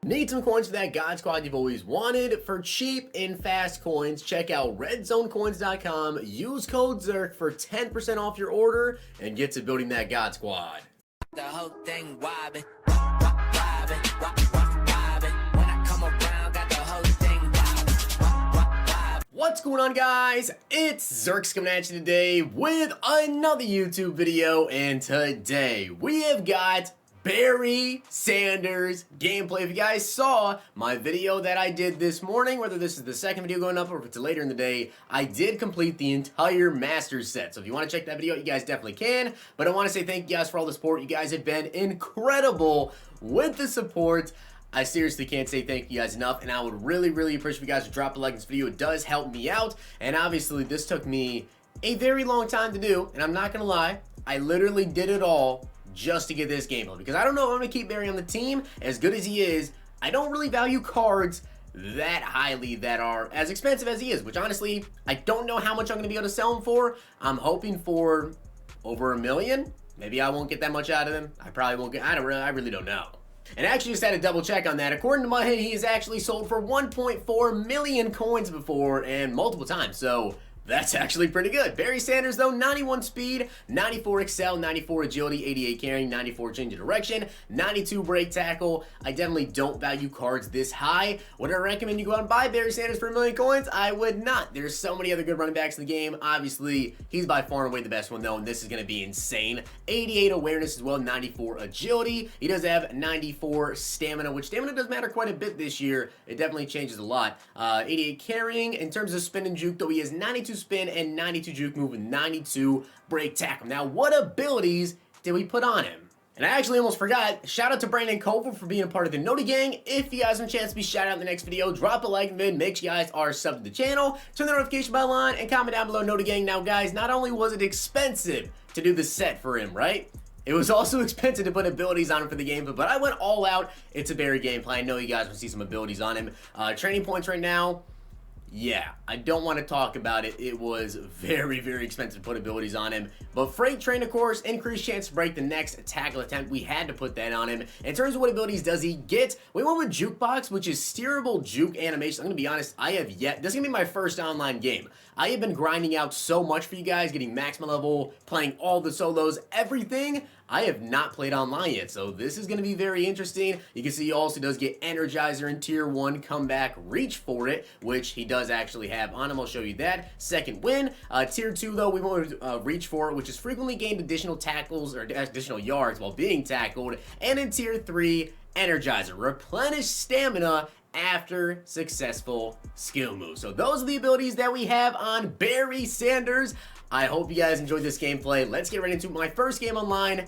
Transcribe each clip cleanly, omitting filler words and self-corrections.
Need some coins for that God Squad you've always wanted? For cheap and fast coins, check out redzonecoins.com, use code ZERK for 10% off your order, and get to building that God Squad. The whole thing wobbin', wobbin'. When I come around, got the whole thing wobbin'. What's going on, guys? It's Zirksee coming at you today with another YouTube video, and today we have got Barry Sanders gameplay. If you guys saw my video that I did this morning, whether this is the second video going up or if it's later in the day, I did complete the entire Masters set. So if you want to check that video, you guys definitely can. But I want to say thank you guys for all the support. You guys have been incredible with the support. I seriously can't say thank you guys enough, and I would really appreciate you guys to drop a like on this video. It does help me out, and obviously this took me a very long time to do, and I'm not gonna lie, I literally did it all just to get this gameplay, because I don't know if I'm gonna keep Barry on the team. As good as he is, I don't really value cards that highly that are as expensive as he is, which honestly, I don't know how much I'm gonna be able to sell him for. I'm hoping for over $1 million. Maybe I won't get that much out of him. I probably won't get, I really don't know. And I actually just had to double check on that. According to my head, he has actually sold for 1.4 million coins before, and multiple times, so that's actually pretty good. Barry Sanders, though, 91 speed, 94 excel, 94 agility, 88 carrying, 94 change of direction, 92 break tackle. I definitely don't value cards this high. Would I recommend you go out and buy Barry Sanders for 1 million coins? I would not. There's so many other good running backs in the game. Obviously, he's by far and away the best one, though, and this is going to be insane. 88 awareness as well, 94 agility. He does have 94 stamina, which stamina does matter quite a bit this year. It definitely changes a lot. 88 carrying. In terms of spin and juke, though, he has 92 spin and 92 juke move with 92 break tackle. Now, what abilities did we put on him? And I actually almost forgot, shout out to Brandon Koval for being a part of the Noti Gang. If you guys have a chance to be shouted out in the next video, drop a like in the vid, make sure you guys are subbed to the channel, turn the notification bell on, and comment down below Noti Gang. Now, guys, not only was it expensive to do the set for him, right? It was also expensive to put abilities on him for the game, but I went all out. It's a Barry gameplay. I know you guys want to see some abilities on him. Training points right now. Yeah, I don't want to talk about it. It was very expensive to put abilities on him. But Freight Train, of course, increased chance to break the next tackle attempt. We had to put that on him. In terms of what abilities does he get, we went with Jukebox, which is steerable juke animation. I'm going to be honest, this is going to be my first online game. I have been grinding out so much for you guys, getting maximum level, playing all the solos, everything. I have not played online yet, so this is going to be very interesting. You can see he also does get Energizer in Tier 1, comeback, reach for it, which he does actually have on him. I'll show you that. Second win. Tier 2, though, we want to reach for it, which is frequently gained additional tackles or additional yards while being tackled. And in Tier 3, Energizer, replenish stamina after successful skill moves. So those are the abilities that we have on Barry Sanders. I hope you guys enjoyed this gameplay. Let's get right into my first game online.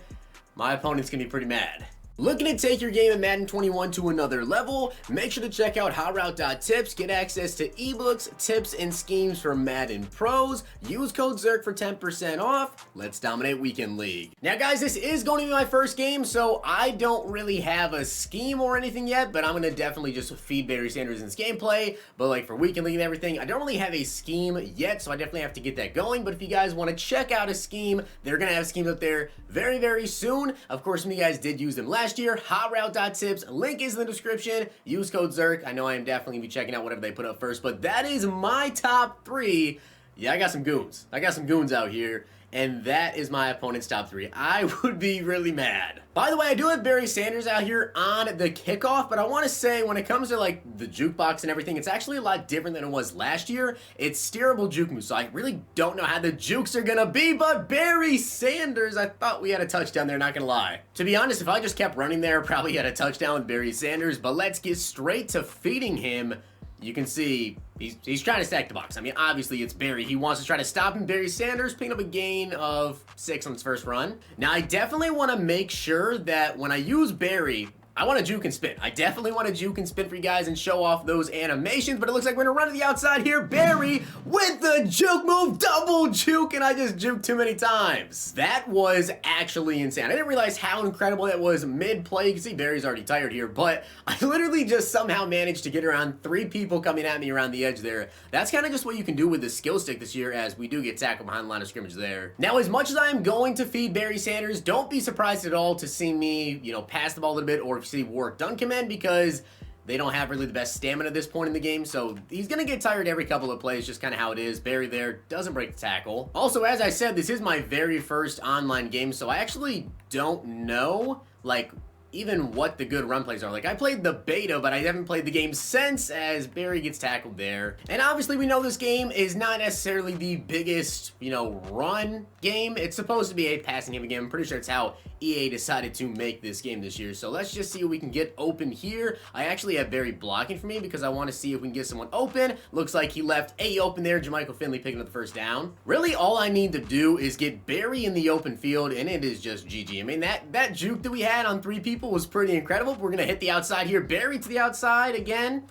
My opponent's gonna be pretty mad. Looking to take your game in Madden 21 to another level? Make sure to check out hotroute.tips, get access to ebooks, tips, and schemes from Madden pros. Use code ZERK for 10% off. Let's dominate Weekend League. Now, guys, this is going to be my first game, so I don't really have a scheme or anything yet, but I'm going to definitely just feed Barry Sanders in this gameplay. But like for Weekend League and everything, I don't really have a scheme yet, so I definitely have to get that going. But if you guys want to check out a scheme, they're going to have schemes up there very soon. Of course, some of you guys did use them last year. Hotroute.tips, link is in the description. Use code ZERK. I know I am definitely going to be checking out whatever they put up first, but that is my top 3. Yeah, I got some goons. I got some goons out here, and that is my opponent's top 3. I would be really mad. By the way, I do have Barry Sanders out here on the kickoff, but I want to say when it comes to like the jukebox and everything, it's actually a lot different than it was last year. It's steerable juke moves, so I really don't know how the jukes are gonna be, but Barry Sanders, I thought we had a touchdown there, not gonna lie. To be honest, if I just kept running there, I probably had a touchdown with Barry Sanders, but let's get straight to feeding him. You can see he's trying to stack the box. I mean, obviously it's Barry. He wants to try to stop him. Barry Sanders picking up a gain of 6 on his first run. Now, I definitely want to make sure that when I use Barry, I want to juke and spin. I definitely want to juke and spin for you guys and show off those animations, but it looks like we're going to run to the outside here. Barry with the juke move, double juke, and I just juked too many times. That was actually insane. I didn't realize how incredible that was mid-play. You can see Barry's already tired here, but I literally just somehow managed to get around 3 people coming at me around the edge there. That's kind of just what you can do with the skill stick this year, as we do get tackled behind the line of scrimmage there. Now, as much as I am going to feed Barry Sanders, don't be surprised at all to see me, pass the ball a little bit, or if you see Warwick Dunn come in, because They don't have really the best stamina at this point in the game, so he's going to get tired every couple of plays, just kind of how it is. Barry there doesn't break the tackle. Also, as I said, this is my very first online game, so I actually don't know, like, even what the good run plays are. Like, I played the beta, but I haven't played the game since, as Barry gets tackled there. And obviously, we know this game is not necessarily the biggest, you know, run game. It's supposed to be a passing game again. I'm pretty sure it's how EA decided to make this game this year. So let's just see if we can get open here. I actually have Barry blocking for me because I want to see if we can get someone open. Looks like he left A open there. Jermichael Finley picking up the first down. Really, all I need to do is get Barry in the open field, and it is just GG. I mean, that juke that we had on 3 people was pretty incredible. We're going to hit the outside here. Barry to the outside again.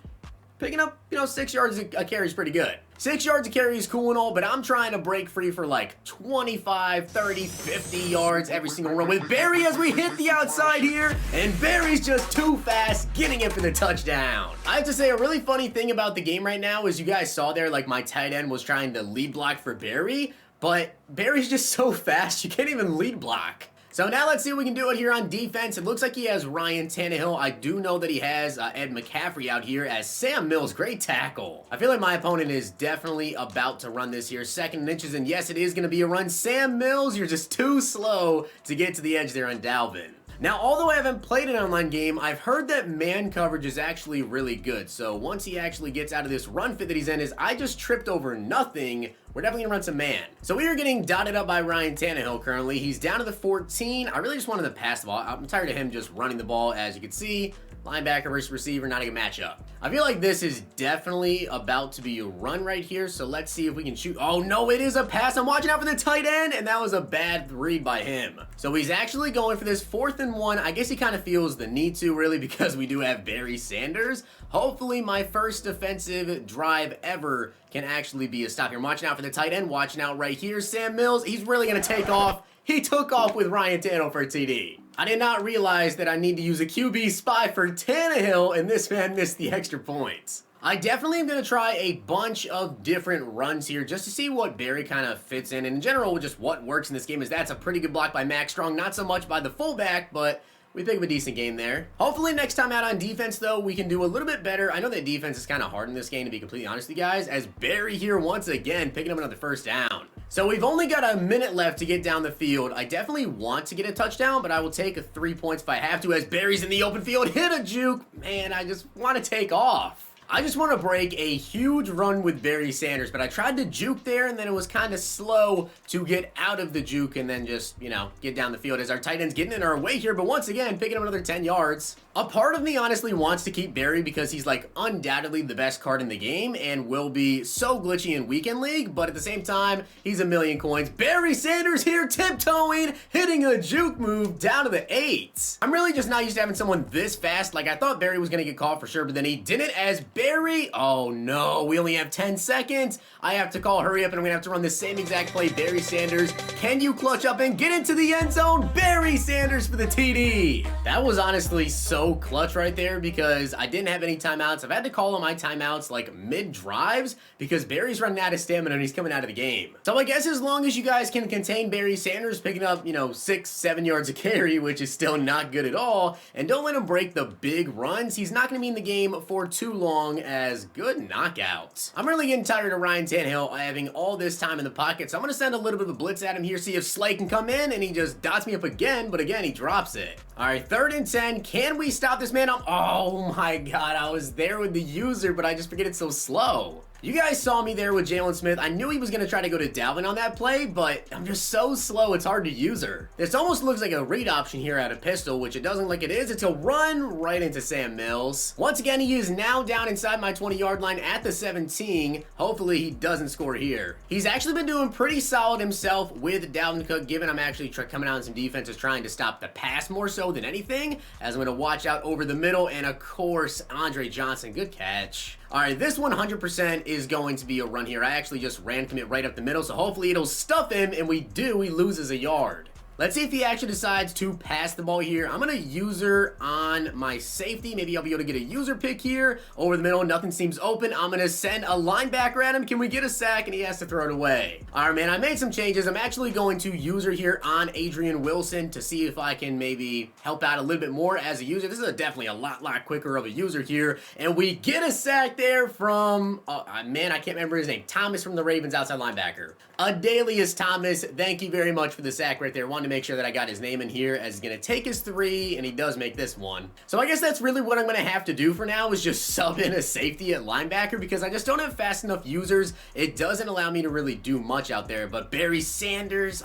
Picking up, you know, 6 yards a carry is pretty good. 6 yards a carry is cool and all, but I'm trying to break free for like 25, 30, 50 yards every single run with Barry as we hit the outside here, and Barry's just too fast, getting it for the touchdown. I have to say, a really funny thing about the game right now is you guys saw there, like, my tight end was trying to lead block for Barry, but Barry's just so fast, you can't even lead block. So now let's see if we can do it here on defense. It looks like he has Ryan Tannehill. I do know that he has Ed McCaffrey out here as Sam Mills. Great tackle. I feel like my opponent is definitely about to run this here. 2nd and inches, and yes, it is going to be a run. Sam Mills, you're just too slow to get to the edge there on Dalvin. Now, although I haven't played an online game, I've heard that man coverage is actually really good. So once he actually gets out of this run fit that he's in, is I just tripped over nothing. We're definitely going to run some man. So we are getting dotted up by Ryan Tannehill currently. He's down to the 14. I really just wanted to pass the ball. I'm tired of him just running the ball, as you can see. Linebacker versus receiver, not a good matchup. I feel like this is definitely about to be a run right here, so let's see if we can shoot. Oh no, it is a pass. I'm watching out for the tight end, and that was a bad read by him. So he's actually going for this 4th and 1. I guess he kind of feels the need to, really, because we do have Barry Sanders. Hopefully my first defensive drive ever can actually be a stop here. I'm watching out for the tight end, watching out right here. Sam Mills, he's really going to take off. He took off with Ryan Tannehill for a TD. I did not realize that I need to use a QB spy for Tannehill, and this man missed the extra points. I definitely am going to try a bunch of different runs here just to see what Barry kind of fits in. And in general, just what works in this game is that's a pretty good block by Max Strong. Not so much by the fullback, but we pick up a decent game there. Hopefully next time out on defense, though, we can do a little bit better. I know that defense is kind of hard in this game, to be completely honest with you guys, as Barry here once again picking up another first down. So we've only got a minute left to get down the field. I definitely want to get a touchdown, but I will take 3 points if I have to, as Barry's in the open field. Hit a juke. Man, I just want to take off. I just want to break a huge run with Barry Sanders, but I tried to juke there, and then it was kind of slow to get out of the juke and then just, you know, get down the field as our tight end's getting in our way here, but once again, picking up another 10 yards. A part of me honestly wants to keep Barry because he's like undoubtedly the best card in the game and will be so glitchy in Weekend League, but at the same time, he's a million coins. Barry Sanders here tiptoeing, hitting a juke move down to the 8. I'm really just not used to having someone this fast. Like, I thought Barry was going to get caught for sure, but then he didn't, as Barry, oh no, we only have 10 seconds. I have to call hurry up, and I'm going to have to run the same exact play. Barry Sanders, can you clutch up and get into the end zone? Barry Sanders for the TD. That was honestly so clutch right there because I didn't have any timeouts. I've had to call on my timeouts like mid-drives because Barry's running out of stamina and he's coming out of the game. So I guess as long as you guys can contain Barry Sanders picking up, you know, 6-7 yards a carry, which is still not good at all, and don't let him break the big runs, he's not going to be in the game for too long, as good knockouts. I'm really getting tired of Ryan Tannehill having all this time in the pocket, so I'm going to send a little bit of a blitz at him here, see if Slay can come in, and he just dots me up again, but again, he drops it. All right, 3rd and 10. Can we stop this man up? Oh my God, I was there with the user, but I just forget it's so slow. You guys saw me there with Jalen Smith. I knew he was going to try to go to Dalvin on that play, but I'm just so slow, it's hard to use her. This almost looks like a read option here at a pistol, which it doesn't look like it is. It's a run right into Sam Mills. Once again, he is now down inside my 20-yard line at the 17. Hopefully, he doesn't score here. He's actually been doing pretty solid himself with Dalvin Cook, given I'm actually coming out in some defenses trying to stop the pass more so than anything, as I'm going to watch out over the middle, and of course, Andre Johnson, good catch. All right, this 100% is going to be a run here. I actually just ran commit right up the middle, so hopefully it'll stuff him, and we do. He loses a yard. Let's see if he actually decides to pass the ball here. I'm going to user on my safety. Maybe I'll be able to get a user pick here. Over the middle, nothing seems open. I'm going to send a linebacker at him. Can we get a sack? And he has to throw it away. All right, man, I made some changes. I'm actually going to user here on Adrian Wilson to see if I can maybe help out a little bit more as a user. This is definitely a lot quicker of a user here. And we get a sack there from, man, I can't remember his name. Thomas from the Ravens, outside linebacker. Adalius Thomas, thank you very much for the sack right there. Wanted to make sure that I got his name in here, as he's going to take his 3, and he does make this one. So I guess that's really what I'm going to have to do for now, is just sub in a safety at linebacker, because I just don't have fast enough users. It doesn't allow me to really do much out there. But Barry Sanders,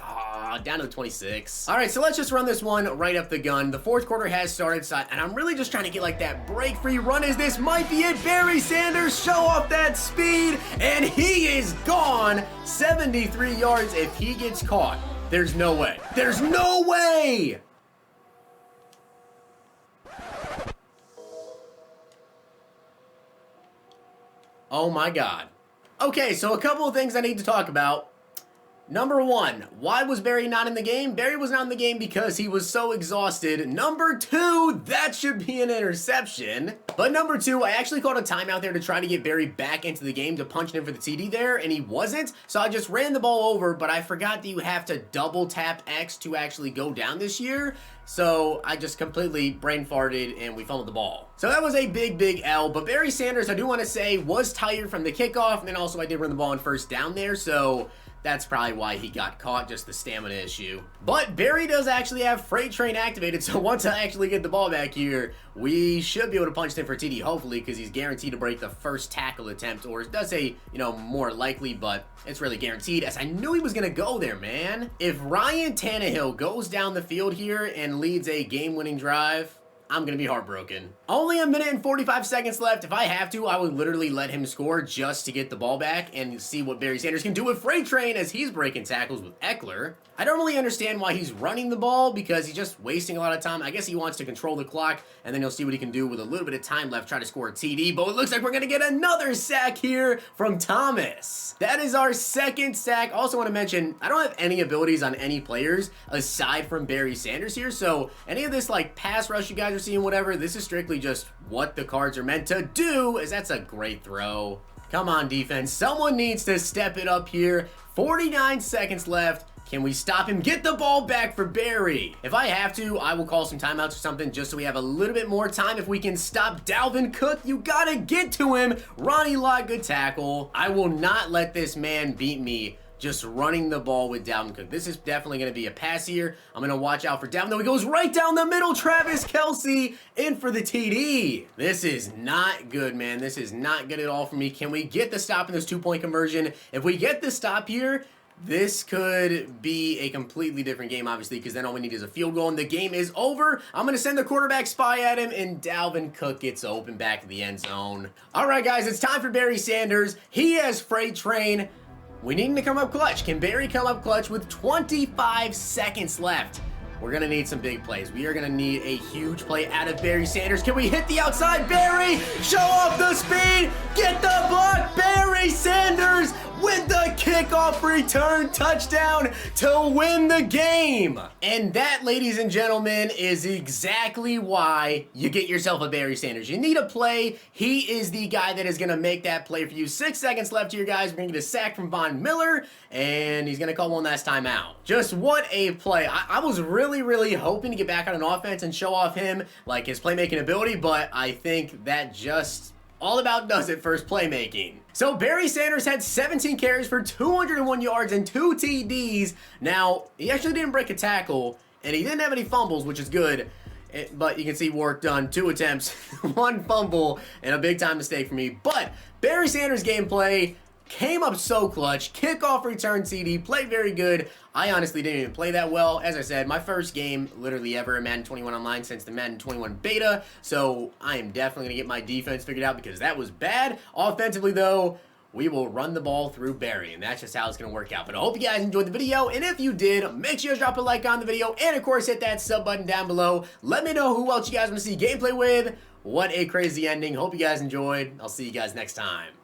down to the 26. All right, so let's just run this one right up the gun. The fourth quarter has started, and I'm really just trying to get like that break-free run, as this might be it. Barry Sanders, show off that speed, and he is gone. 73 yards if he gets caught. There's no way. There's no way! Oh my God. Okay, so a couple of things I need to talk about. Number 1, why was Barry not in the game? Barry was not in the game because he was so exhausted. Number 2, that should be an interception. But number 2, I actually called a timeout there to try to get Barry back into the game to punch him for the TD there, and he wasn't. So I just ran the ball over, but I forgot that you have to double tap X to actually go down this year. So I just completely brain farted and we fumbled the ball. So that was a big L. But Barry Sanders, I do want to say, was tired from the kickoff. And then also I did run the ball on first down there. So that's probably why he got caught, just the stamina issue. But Barry does actually have Freight Train activated, so once I actually get the ball back here, we should be able to punch him for TD, hopefully, because he's guaranteed to break the first tackle attempt, or it does say, more likely, but it's really guaranteed, as I knew he was going to go there, man. If Ryan Tannehill goes down the field here and leads a game-winning drive, I'm going to be heartbroken. Only a minute and 45 seconds left. If I have to, I would literally let him score just to get the ball back and see what Barry Sanders can do with Freight Train, as he's breaking tackles with Eckler. I don't really understand why he's running the ball, because he's just wasting a lot of time. I guess he wants to control the clock, and then he'll see what he can do with a little bit of time left, try to score a TD. But it looks like we're going to get another sack here from Thomas. That is our second sack. Also want to mention, I don't have any abilities on any players aside from Barry Sanders here. So any of this like pass rush you guys are seeing, whatever, this is strictly just what the cards are meant to do, as that's a great throw. Come on, defense. Someone needs to step it up here. 49 seconds left. Can we stop him? Get the ball back for Barry. If I have to, I will call some timeouts or something just so we have a little bit more time. If we can stop Dalvin Cook, you gotta get to him. Ronnie Lott, good tackle. I will not let this man beat me just running the ball with Dalvin Cook. This is definitely going to be a pass here. I'm going to watch out for Dalvin. No, he goes right down the middle. Travis Kelce in for the TD. This is not good, man. This is not good at all for me. Can we get the stop in this two-point conversion? If we get the stop here, this could be a completely different game, obviously, because then all we need is a field goal, and the game is over. I'm going to send the quarterback spy at him, and Dalvin Cook gets open back to the end zone. All right, guys, it's time for Barry Sanders. He has Freight Train. We need him to come up clutch. Can Barry come up clutch with 25 seconds left? We're going to need some big plays. We are going to need a huge play out of Barry Sanders. Can we hit the outside? Barry, show off the speed. Get the block. Barry Sanders with the kickoff return touchdown to win the game. And that, ladies and gentlemen, is exactly why you get yourself a Barry Sanders. You need a play. He is the guy that is going to make that play for you. 6 seconds left here, guys. We're going to get a sack from Von Miller, and he's going to call one last time out. Just what a play. I was really hoping to get back on an offense and show off him, like his playmaking ability, but I think that just all about does it for his playmaking. So Barry Sanders had 17 carries for 201 yards and 2 TDs. Now, he actually didn't break a tackle, and he didn't have any fumbles, which is good. But you can see work done. 2 attempts, 1 fumble, and a big-time mistake for me. But Barry Sanders' gameplay came up so clutch. Kickoff return TD, played very good. I honestly didn't even play that well. As I said, my first game literally ever in Madden 21 Online since the Madden 21 beta. So I am definitely going to get my defense figured out because that was bad. Offensively, though, we will run the ball through Barry, and that's just how it's going to work out. But I hope you guys enjoyed the video, and if you did, make sure you drop a like on the video, and of course, hit that sub button down below. Let me know who else you guys want to see gameplay with. What a crazy ending. Hope you guys enjoyed. I'll see you guys next time.